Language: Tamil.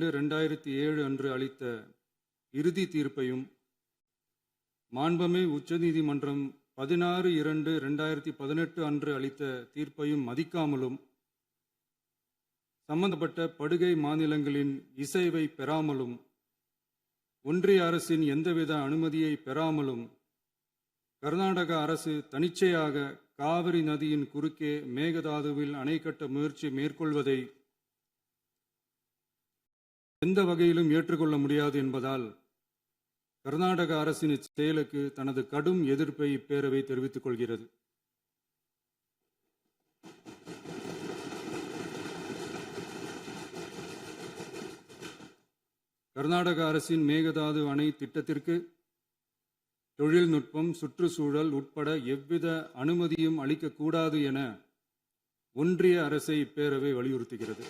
22/2007 அன்று அளித்த இறுதி தீர்ப்பையும், மாண்புமிகு உச்சநீதிமன்றம் 16/2/2018 அன்று அளித்த தீர்ப்பையும் மதிக்காமலும், சம்பந்தப்பட்ட படுகை மாநிலங்களின் இசைவை பெறாமலும், ஒன்றிய அரசின் எந்தவித அனுமதியை பெறாமலும் கர்நாடக அரசு தனிச்சையாக காவிரி நதியின் குறுக்கே மேகதாதுவில் அணை கட்ட முயற்சி மேற்கொள்வதை எந்த வகையிலும் ஏற்றுக்கொள்ள முடியாது என்பதால் கர்நாடக அரசின் இச்செயலுக்கு தனது கடும் எதிர்ப்பை இப்பேரவை தெரிவித்துக் கொள்கிறது. கர்நாடக அரசின் மேகதாது அணை திட்டத்திற்கு தொழில்நுட்பம், சுற்றுச்சூழல் உட்பட எவ்வித அனுமதியும் அளிக்கக்கூடாது என ஒன்றிய அரசை இப்பேரவை வலியுறுத்துகிறது.